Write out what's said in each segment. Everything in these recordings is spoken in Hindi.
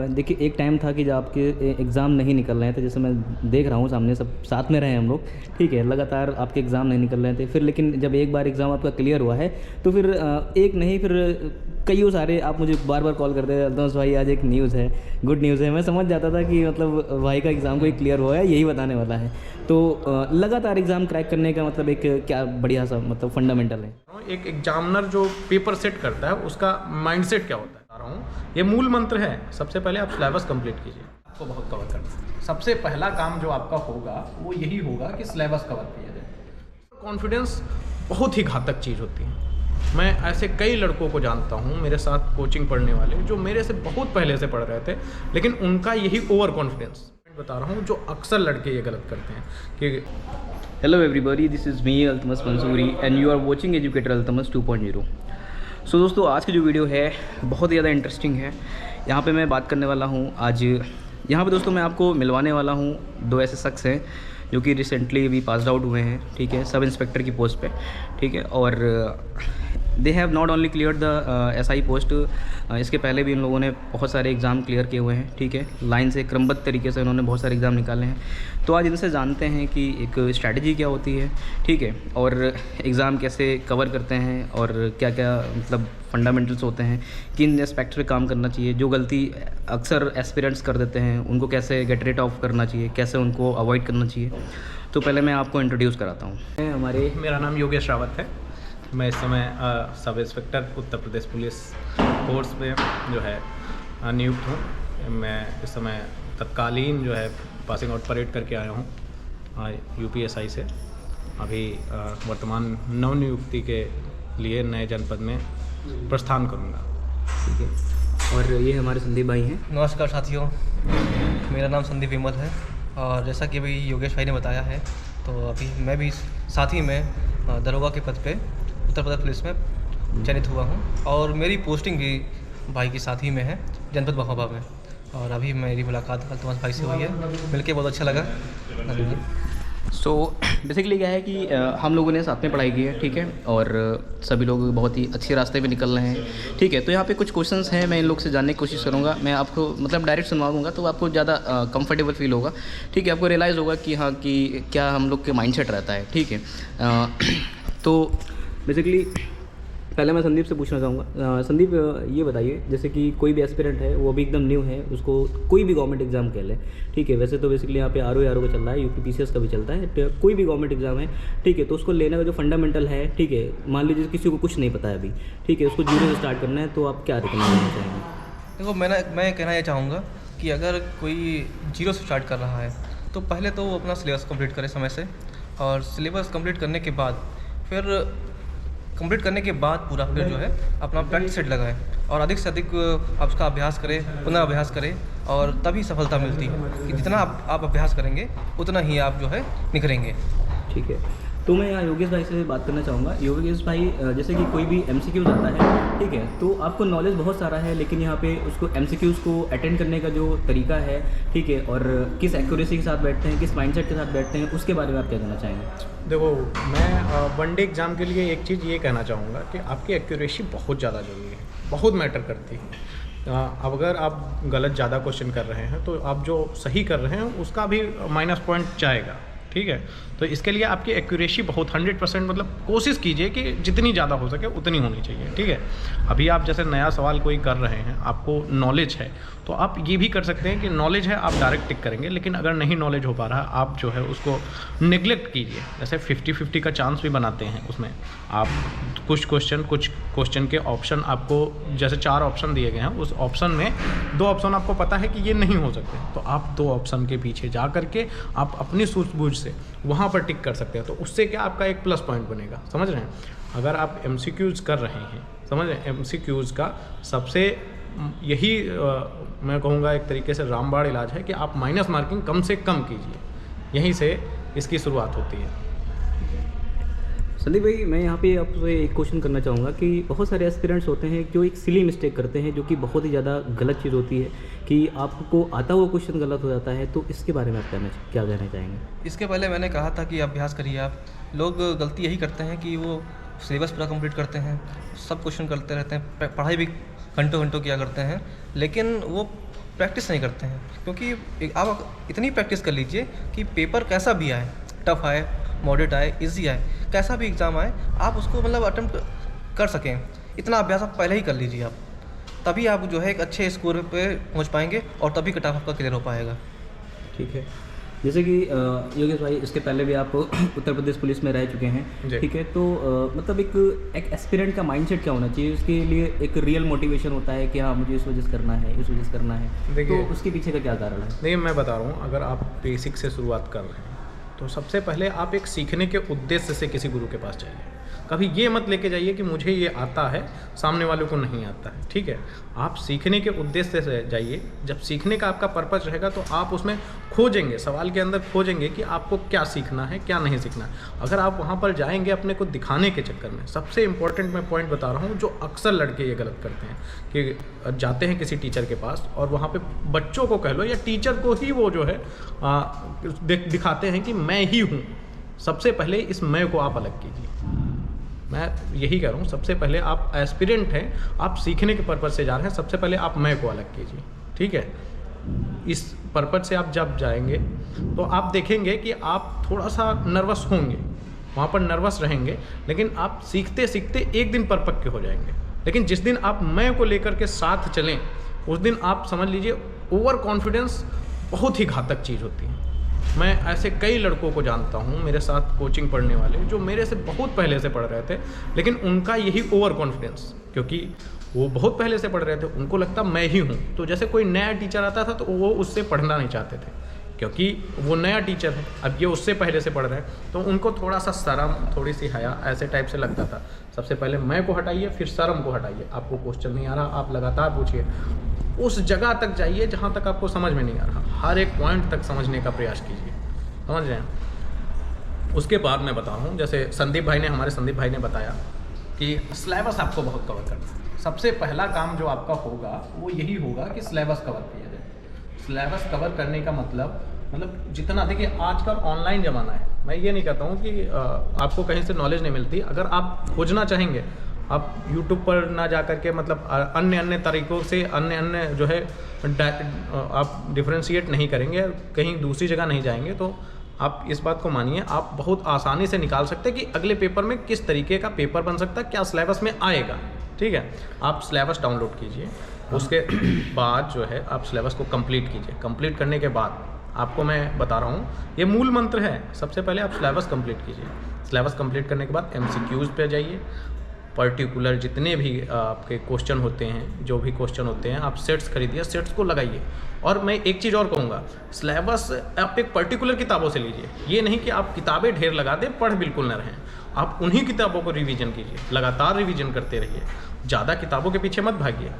देखिए एक टाइम था कि जब आपके एग्ज़ाम नहीं निकल रहे थे, जैसे मैं देख रहा हूँ सामने सब साथ में रहे हम लोग, ठीक है, लगातार आपके एग्ज़ाम नहीं निकल रहे थे, फिर लेकिन जब एक बार एग्ज़ाम आपका क्लियर हुआ है तो फिर एक नहीं फिर कईयों सारे आप मुझे बार बार कॉल करते थे, अल्तमस भाई आज एक न्यूज़ है, गुड न्यूज़ है। मैं समझ जाता था कि मतलब भाई का एग्ज़ाम कोई क्लियर हुआ है, यही बताने वाला है। तो लगातार एग्ज़ाम क्रैक करने का मतलब एक क्या बढ़िया सा मतलब फंडामेंटल है। एक एग्जामिनर जो पेपर सेट करता है उसका माइंडसेट क्या होता है बता रहा हूँ, ये मूल मंत्र है। सबसे पहले आप सिलेबस कंप्लीट कीजिए, आपको बहुत कवर करना है। सबसे पहला काम जो आपका होगा वो यही होगा कि सिलेबस कवर किया जाए। कॉन्फिडेंस बहुत ही घातक चीज़ होती है। मैं ऐसे कई लड़कों को जानता हूँ मेरे साथ कोचिंग पढ़ने वाले जो मेरे से बहुत पहले से पढ़ रहे थे, लेकिन उनका यही ओवर कॉन्फिडेंस बता रहा हूँ जो अक्सर लड़के ये गलत करते हैं कि Hello everybody, this is me Altamas Mansoori and you are watching Educator Altamas 2.0। सो दोस्तों आज की जो वीडियो है बहुत ज़्यादा इंटरेस्टिंग है। यहाँ पे मैं बात करने वाला हूँ आज, यहाँ पे दोस्तों मैं आपको मिलवाने वाला हूँ दो ऐसे शख्स हैं जो कि रिसेंटली अभी पास आउट हुए हैं, ठीक है, सब इंस्पेक्टर की पोस्ट पे, ठीक है, और they have not only clear the SI post, इसके पहले भी इन लोगों ने बहुत सारे एग्ज़ाम क्लियर किए हुए हैं, ठीक है, लाइन से क्रमबद्ध तरीके से उन्होंने बहुत सारे एग्ज़ाम निकाले हैं। तो आज इनसे जानते हैं कि एक स्ट्रैटेजी क्या होती है, ठीक है, और एग्ज़ाम कैसे कवर करते हैं और क्या क्या मतलब फंडामेंटल्स होते हैं, किन एस्पेक्ट पे काम करना चाहिए, जो गलती अक्सर एस्पिरेंट्स कर देते हैं उनको कैसे गेट रेट ऑफ करना चाहिए, कैसे उनको अवॉइड करना चाहिए। तो पहले मैं आपको इंट्रोड्यूस कराता हूँ। मेरा नाम योगेश रावत है। मैं इस समय sub inspector Uttar Pradesh police force में जो है नियुक्त हूँ। मैं इस समय तत्कालीन जो है पासिंग आउट परेड करके आया हूँ यूपीएसआई से। अभी वर्तमान नवनियुक्ति के लिए नए जनपद में प्रस्थान करूँगा, ठीक है। और ये हमारे संदीप भाई हैं। नमस्कार साथियों, मेरा नाम संदीप विमल है और जैसा कि अभी योगेश भाई ने बताया है तो अभी मैं भी साथ ही में दरोगा के पद पे उत्तर प्रदेश पुलिस में चयनित हुआ हूँ और मेरी पोस्टिंग भी भाई के साथ ही में है जनपद महोबा में। और अभी मेरी मुलाकात अल्तमस भाई से हुई है, मिलके बहुत अच्छा लगा। सो बेसिकली क्या है कि हम लोगों ने साथ में पढ़ाई की है, ठीक है, और सभी लोग बहुत ही अच्छे रास्ते पे निकल रहे हैं, ठीक है। तो यहाँ पे कुछ क्वेश्चंस हैं, मैं इन लोग से जानने की कोशिश करूँगा। मैं आपको मतलब डायरेक्ट सुनवा दूँगा तो आपको ज़्यादा कंफर्टेबल फील होगा, ठीक है, आपको रियलाइज़ होगा कि हाँ कि क्या हम लोग के माइंडसेट रहता है, ठीक है। तो बेसिकली पहले मैं संदीप से पूछना चाहूँगा। संदीप ये बताइए, जैसे कि कोई भी एस्पिरेंट है वो अभी एकदम न्यू है, उसको कोई भी गवर्नमेंट एग्जाम कह ले, ठीक है, वैसे तो बेसिकली यहाँ पे आर का चल रहा है, यूपीपीसीएस का भी चलता है, तो कोई भी गवर्नमेंट एग्जाम है, ठीक है, तो उसको लेने का जो फंडामेंटल है, ठीक है, मान लीजिए किसी को कुछ नहीं पता है अभी, ठीक है, उसको जीरो से स्टार्ट करना है, तो आप क्या रिकमेंड करना चाहेंगे? देखो मैं कहना ये चाहूँगा कि अगर कोई जीरो से स्टार्ट कर रहा है तो पहले तो वो अपना सिलेबस कंप्लीट करे समय से, और सिलेबस कंप्लीट करने के बाद फिर पूरा फिर जो है अपना प्रैक्टिस सेट लगाए और अधिक से अधिक आप उसका अभ्यास करें, पुनः अभ्यास करें, और तभी सफलता मिलती है कि जितना आप अभ्यास करेंगे उतना ही आप जो है निखरेंगे। ठीक है, तो मैं यहाँ योगेश भाई से बात करना चाहूँगा। योगेश भाई, जैसे कि कोई भी एमसीक्यूज़ आता है, ठीक है, तो आपको नॉलेज बहुत सारा है, लेकिन यहाँ पे उसको एमसीक्यूज़ को अटेंड करने का जो तरीका है, ठीक है, और किस एक्यूरेसी के साथ बैठते हैं, किस माइंडसेट के साथ बैठते हैं, उसके बारे में आप क्या कहना चाहेंगे? देखो, मैं वनडे एग्ज़ाम के लिए एक चीज़ ये कहना चाहूँगा कि आपकी एक्यूरेसी बहुत ज़्यादा ज़रूरी है, बहुत मैटर करती है। अब अगर आप गलत ज़्यादा क्वेश्चन कर रहे हैं तो आप जो सही कर रहे हैं उसका भी माइनस पॉइंट जाएगा, ठीक है। तो इसके लिए आपकी एक्यूरेसी बहुत 100% मतलब कोशिश कीजिए कि जितनी ज़्यादा हो सके उतनी होनी चाहिए, ठीक है। अभी आप जैसे नया सवाल कोई कर रहे हैं, आपको नॉलेज है, तो आप ये भी कर सकते हैं कि नॉलेज है, आप डायरेक्ट टिक करेंगे, लेकिन अगर नहीं नॉलेज हो पा रहा, आप जो है उसको नेग्लेक्ट कीजिए। जैसे 50-50 का चांस भी बनाते हैं, उसमें आप कुछ क्वेश्चन के ऑप्शन आपको जैसे 4 ऑप्शन दिए गए हैं, उस ऑप्शन में 2 ऑप्शन आपको पता है कि ये नहीं हो सकते, तो आप 2 ऑप्शन के पीछे जा करके आप अपनी सूझबूझ से वहाँ पर टिक कर सकते हैं। तो उससे क्या आपका एक प्लस पॉइंट बनेगा, समझ रहे हैं। अगर आप एमसीक्यूज़ कर रहे हैं, समझ रहे हैं, एमसीक्यूज़ का सबसे यही मैं कहूँगा एक तरीके से रामबाण इलाज है कि आप माइनस मार्किंग कम से कम कीजिए, यहीं से इसकी शुरुआत होती है। संदीप भाई, मैं यहाँ पे आपसे एक क्वेश्चन करना चाहूँगा कि बहुत सारे एस्पिरेंट्स होते हैं जो एक सिली मिस्टेक करते हैं, जो कि बहुत ही ज़्यादा गलत चीज़ होती है कि आपको आता हुआ क्वेश्चन गलत हो जाता है, तो इसके बारे में आप क्या कहना चाहेंगे? इसके पहले मैंने कहा था कि अभ्यास करिए। आप लोग गलती यही करते हैं कि वो सिलेबस पूरा कंप्लीट करते हैं, सब क्वेश्चन करते रहते हैं, पढ़ाई भी घंटों किया करते हैं, लेकिन वो प्रैक्टिस नहीं करते हैं। क्योंकि आप इतनी प्रैक्टिस कर लीजिए कि पेपर कैसा भी आए, टफ आए, मॉडरेट आए, इजी आए, कैसा भी एग्ज़ाम आए, आप उसको मतलब अटेम्प्ट कर सकें। इतना अभ्यास आप पहले ही कर लीजिए आप, तभी आप जो है एक अच्छे स्कोर पे पहुंच पाएंगे और तभी कट ऑफ आपका क्लियर हो पाएगा। ठीक है, जैसे कि योगेश भाई, इसके पहले भी आप उत्तर प्रदेश पुलिस में रह चुके हैं, ठीक है, तो मतलब एक एस्पिरेंट का माइंडसेट क्या होना चाहिए? उसके लिए एक रियल मोटिवेशन होता है कि हाँ मुझे इस वजह से करना है, इस वजह से करना है, तो उसके पीछे का क्या कारण है? देखिए, मैं बता रहा हूँ, अगर आप बेसिक से शुरुआत कर रहे हैं तो सबसे पहले आप एक सीखने के उद्देश्य से किसी गुरु के पास जाइए। कभी ये मत लेके जाइए कि मुझे ये आता है, सामने वालों को नहीं आता है, ठीक है। आप सीखने के उद्देश्य से जाइए। जब सीखने का आपका पर्पस रहेगा तो आप उसमें खोजेंगे, सवाल के अंदर खोजेंगे कि आपको क्या सीखना है, क्या नहीं सीखना है। अगर आप वहाँ पर जाएंगे अपने को दिखाने के चक्कर में, सबसे इंपॉर्टेंट मैं पॉइंट बता रहा हूँ जो अक्सर लड़के ये गलत करते हैं कि जाते हैं किसी टीचर के पास और वहाँ पे बच्चों को कह लो या टीचर को ही वो जो है दिखाते हैं कि मैं ही हूँ। सबसे पहले इस मैं को आप अलग कीजिए। मैं यही कह रहा हूँ, सबसे पहले आप एस्पिरेंट हैं, आप सीखने के पर्पज़ से जा रहे हैं, सबसे पहले आप मैं को अलग कीजिए, ठीक है। इस पर्पज़ से आप जब जाएंगे तो आप देखेंगे कि आप थोड़ा सा नर्वस होंगे, वहाँ पर नर्वस रहेंगे, लेकिन आप सीखते सीखते एक दिन परिपक्व हो जाएंगे। लेकिन जिस दिन आप मैं को लेकर के साथ चलें, उस दिन आप समझ लीजिए ओवर कॉन्फिडेंस बहुत ही घातक चीज़ होती है। मैं ऐसे कई लड़कों को जानता हूँ मेरे साथ कोचिंग पढ़ने वाले, जो मेरे से बहुत पहले से पढ़ रहे थे, लेकिन उनका यही ओवर कॉन्फिडेंस, क्योंकि वो बहुत पहले से पढ़ रहे थे, उनको लगता मैं ही हूँ। तो जैसे कोई नया टीचर आता था तो वो उससे पढ़ना नहीं चाहते थे, क्योंकि वो नया टीचर है, अब ये उससे पहले से पढ़ रहे हैं, तो उनको थोड़ा सा शर्म, थोड़ी सी हया ऐसे टाइप से लगता था। सबसे पहले मैं को हटाइए, फिर शर्म को हटाइए। आपको क्वेश्चन नहीं आ रहा, आप लगातार पूछिए, उस जगह तक जाइए जहाँ तक आपको समझ में नहीं आ रहा, हर एक पॉइंट तक समझने का प्रयास कीजिए, समझ रहे हैं। उसके बाद मैं बता रहा हूँ, जैसे हमारे संदीप भाई ने बताया कि सिलेबस आपको बहुत कवर करना है। सबसे पहला काम जो आपका होगा वो यही होगा कि सिलेबस कवर किया जाए। सिलेबस कवर करने का मतलब जितना, देखिए आज का ऑनलाइन ज़माना है, मैं ये नहीं कहता हूँ कि आपको कहीं से नॉलेज नहीं मिलती। अगर आप खोजना चाहेंगे, आप यूट्यूब पर ना जा कर के अन्य तरीक़ों से अन्य जो है आप डिफ्रेंशिएट नहीं करेंगे, कहीं दूसरी जगह नहीं जाएंगे, तो आप इस बात को मानिए, आप बहुत आसानी से निकाल सकते हैं कि अगले पेपर में किस तरीके का पेपर बन सकता है, क्या सिलेबस में आएगा, ठीक है। आप सिलेबस डाउनलोड कीजिए, उसके बाद जो है आप सिलेबस को कंप्लीट कीजिए। कंप्लीट करने के बाद आपको मैं बता रहा हूँ, ये मूल मंत्र है, सबसे पहले आप सिलेबस कंप्लीट कीजिए। सिलेबस कंप्लीट करने के बाद MCQs पे जाइए। पर्टिकुलर जितने भी आपके क्वेश्चन होते हैं, जो भी क्वेश्चन होते हैं, आप सेट्स खरीदिए, सेट्स को लगाइए। और मैं एक चीज़ और कहूँगा, सिलेबस आप एक पर्टिकुलर किताबों से लीजिए। ये नहीं कि आप किताबें ढेर लगा दें, पढ़ बिल्कुल न रहें। आप उन्हीं किताबों को रिवीजन कीजिए, लगातार रिवीजन करते रहिए, ज़्यादा किताबों के पीछे मत भागिए,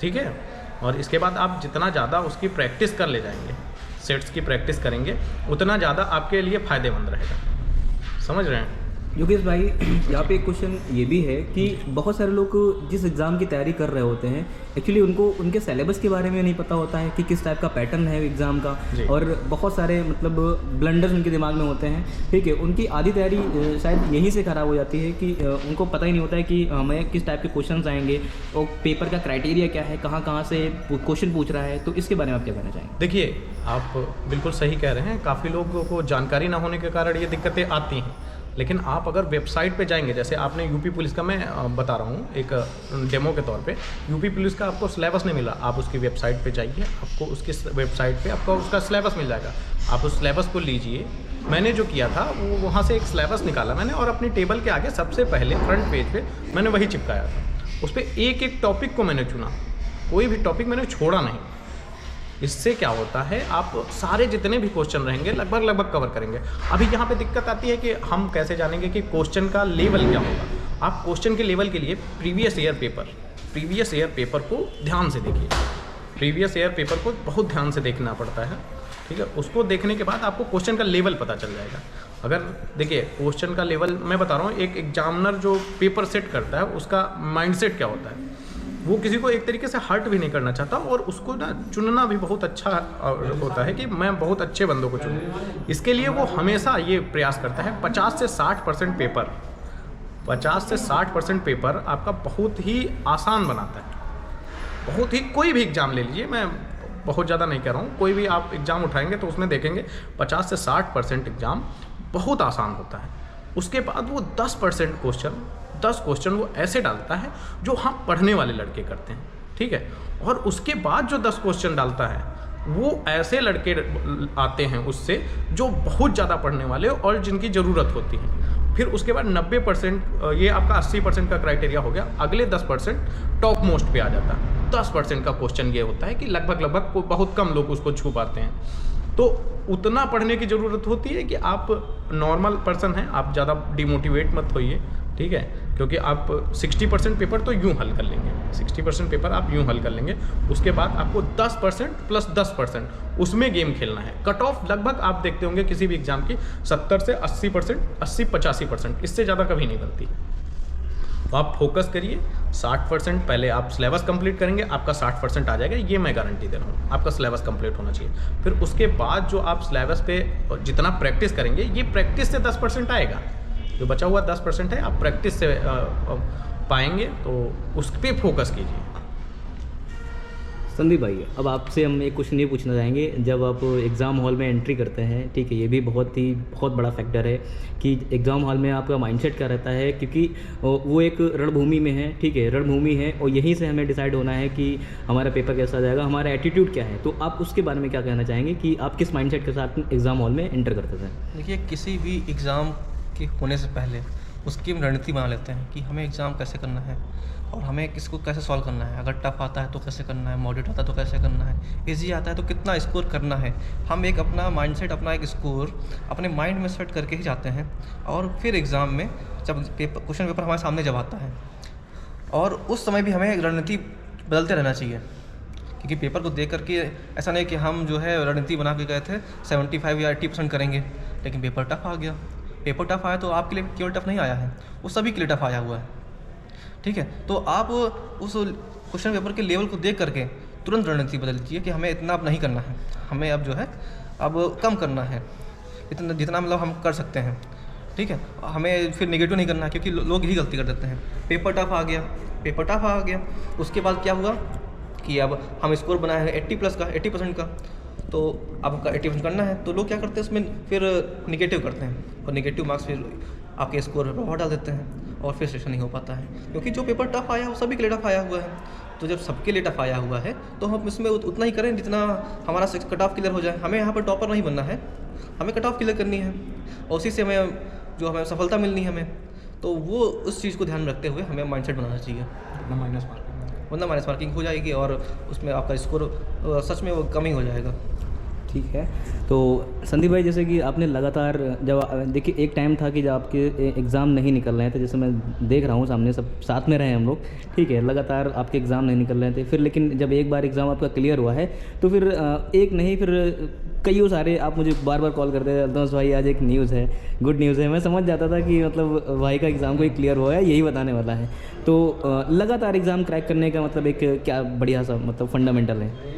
ठीक है। और इसके बाद आप जितना ज़्यादा उसकी प्रैक्टिस कर ले जाएंगे, सेट्स की प्रैक्टिस करेंगे, उतना ज़्यादा आपके लिए फ़ायदेमंद रहेगा। समझ रहे हैं योगेश भाई? यहाँ पे एक क्वेश्चन ये भी है कि बहुत सारे लोग जिस एग्ज़ाम की तैयारी कर रहे होते हैं, एक्चुअली उनको उनके सिलेबस के बारे में नहीं पता होता है कि किस टाइप का पैटर्न है एग्ज़ाम का, और बहुत सारे ब्लंडर्स उनके दिमाग में होते हैं, ठीक है। उनकी आधी तैयारी शायद यहीं से ख़राब हो जाती है कि उनको पता ही नहीं होता है कि हमें किस टाइप के क्वेश्चन आएंगे और पेपर का क्राइटेरिया क्या है, कहाँ कहाँ से क्वेश्चन पूछ रहा है। तो इसके बारे में आप क्या कहना चाहेंगे? देखिए, आप बिल्कुल सही कह रहे हैं, काफ़ी लोगों को जानकारी ना होने के कारण ये दिक्कतें आती हैं। लेकिन आप अगर वेबसाइट पे जाएंगे, जैसे आपने यूपी पुलिस का, मैं बता रहा हूँ एक डेमो के तौर पे, यूपी पुलिस का आपको सिलेबस नहीं मिला, आप उसकी वेबसाइट पे जाइए, आपको उसकी वेबसाइट पे आपको उसका सिलेबस मिल जाएगा। आप उस सिलेबस को लीजिए। मैंने जो किया था वो वहाँ से एक सिलेबस निकाला मैंने, और अपनी टेबल के आगे सबसे पहले फ्रंट पेज पे मैंने वही चिपकाया था। उस पर एक एक टॉपिक को मैंने चुना, कोई भी टॉपिक मैंने छोड़ा नहीं। इससे क्या होता है, आप सारे जितने भी क्वेश्चन रहेंगे लगभग कवर करेंगे। अभी यहाँ पे दिक्कत आती है कि हम कैसे जानेंगे कि क्वेश्चन का लेवल क्या होगा। आप क्वेश्चन के लेवल के लिए प्रीवियस ईयर पेपर को ध्यान से देखिए। प्रीवियस ईयर पेपर को बहुत ध्यान से देखना पड़ता है, ठीक है। उसको देखने के बाद आपको क्वेश्चन का लेवल पता चल जाएगा। अगर देखिए, क्वेश्चन का लेवल मैं बता रहा हूँ, एक एग्जामिनर जो पेपर सेट करता है उसका माइंडसेट क्या होता है, वो किसी को एक तरीके से हर्ट भी नहीं करना चाहता, और उसको ना चुनना भी बहुत अच्छा होता है कि मैं बहुत अच्छे बंदों को चुनूं। इसके लिए वो हमेशा ये प्रयास करता है 50 से 60% पेपर, 50 से 60% पेपर आपका बहुत ही आसान बनाता है। बहुत ही, कोई भी एग्ज़ाम ले लीजिए, मैं बहुत ज़्यादा नहीं कह रहा हूँ, कोई भी आप एग्ज़ाम उठाएंगे तो उसमें देखेंगे 50 से 60% एग्ज़ाम बहुत आसान होता है। उसके बाद वो 10% क्वेश्चन वो ऐसे डालता है जो हम पढ़ने वाले लड़के करते हैं, ठीक है। और उसके बाद जो 10 क्वेश्चन डालता है वो ऐसे लड़के आते हैं उससे जो बहुत ज़्यादा पढ़ने वाले और जिनकी ज़रूरत होती है। फिर उसके बाद 90%, ये आपका 80% का क्राइटेरिया हो गया। अगले 10% टॉप मोस्ट पे आ जाता है। 10% का क्वेश्चन ये होता है कि लगभग बहुत कम लोग उसको छू पाते हैं। तो उतना पढ़ने की ज़रूरत होती है कि आप नॉर्मल पर्सन हैं, आप ज़्यादा डिमोटिवेट मत होइए, ठीक है, क्योंकि आप 60% पेपर तो यूँ हल कर लेंगे, 60% पेपर आप यूँ हल कर लेंगे। उसके बाद आपको 10% प्लस 10% उसमें गेम खेलना है। कट ऑफ लगभग आप देखते होंगे किसी भी एग्ज़ाम की 70 से 80%, 80-85%, इससे ज़्यादा कभी नहीं बनती। तो आप फोकस करिए, 60% पहले आप सिलेबस कंप्लीट करेंगे, आपका 60% आ जाएगा, ये मैं गारंटी दे रहा हूँ। आपका सिलेबस कंप्लीट होना चाहिए। फिर उसके बाद जो आप सिलेबस पे जितना प्रैक्टिस करेंगे, ये प्रैक्टिस से 10% आएगा। जो बचा हुआ 10% है आप प्रैक्टिस से पाएंगे, तो उस पर फोकस कीजिए। संदीप भाई, अब आपसे हम एक क्वेश्चन ये पूछना चाहेंगे, जब आप एग्ज़ाम हॉल में एंट्री करते हैं, ठीक है, ये भी बहुत बड़ा फैक्टर है कि एग्ज़ाम हॉल में आपका माइंडसेट क्या रहता है, क्योंकि वो एक रणभूमि में है, ठीक है, रणभूमि है, और यहीं से हमें डिसाइड होना है कि हमारा पेपर कैसा जाएगा, हमारा एटीट्यूड क्या है। तो आप उसके बारे में क्या कहना चाहेंगे कि आप किस माइंडसेट के साथ एग्ज़ाम हॉल में एंटर करते थे? देखिए, किसी भी एग्ज़ाम के होने से पहले उसकी हम रणनीति बना लेते हैं कि हमें एग्ज़ाम कैसे करना है और हमें किसको कैसे सॉल्व करना है। अगर टफ आता है तो कैसे करना है, मॉडरेट आता है तो कैसे करना है, इजी आता है तो कितना स्कोर करना है। हम एक अपना माइंडसेट, अपना एक स्कोर अपने माइंड में सेट करके ही जाते हैं। और फिर एग्ज़ाम में जब क्वेश्चन पेपर हमारे सामने जब आता है, और उस समय भी हमें रणनीति बदलते रहना चाहिए, क्योंकि पेपर को देख करके ऐसा नहीं कि हम जो है रणनीति बना के गए थे 75 या 80% करेंगे, लेकिन पेपर टफ आ गया। पेपर टफ आया तो आपके लिए केवल टफ नहीं आया है, वो सभी के लिए टफ आया हुआ है, ठीक है। तो आप उस क्वेश्चन पेपर के लेवल को देख करके तुरंत रणनीति बदल लीजिए कि हमें इतना अब नहीं करना है, हमें अब जो है अब कम करना है, इतना जितना मतलब हम कर सकते हैं, ठीक है। हमें फिर नेगेटिव नहीं करना है, क्योंकि लोग यही गलती कर देते हैं। पेपर टफ आ गया, उसके बाद क्या हुआ कि अब हम स्कोर बनाए हैं 80% का, तो अब आपका 80% करना है, तो लोग क्या करते हैं उसमें फिर निगेटिव करते हैं, और निगेटिव मार्क्स फिर आपके स्कोर पर प्रभाव डाल देते हैं, और फिर सेशन नहीं हो पाता है। क्योंकि जो पेपर टफ आया वो सभी के लिए टफ आया हुआ है, तो जब सबके लिए टफ आया हुआ है तो हम इसमें उतना ही करें जितना हमारा कट ऑफ क्लियर हो जाए। हमें यहाँ पर टॉपर नहीं बनना है, हमें कट ऑफ क्लियर करनी है, और उसी से हमें सफलता मिलनी है हमें। तो वो उस चीज़ को ध्यान में रखते हुए हमें माइंडसेट बनाना चाहिए, वरना माइनस मार्किंग हो जाएगी और उसमें आपका स्कोर सच में वो कम ही हो जाएगा। ठीक है। तो संदीप भाई, जैसे कि आपने लगातार, जब देखिए एक टाइम था कि जब आपके एग्ज़ाम नहीं निकल रहे थे, जैसे मैं देख रहा हूँ सामने, सब साथ में रहे हम लोग, ठीक है, लगातार आपके एग्ज़ाम नहीं निकल रहे थे, फिर लेकिन जब एक बार एग्ज़ाम आपका क्लियर हुआ है तो फिर एक नहीं, फिर कई सारे आप मुझे बार बार कॉल करते थे, अल्तमस भाई आज एक न्यूज़ है, गुड न्यूज़ है। मैं समझ जाता था कि मतलब भाई का एग्ज़ाम कोई क्लियर हुआ है, यही बताने वाला है। तो लगातार एग्ज़ाम क्रैक करने का मतलब एक क्या बढ़िया सा मतलब फंडामेंटल है।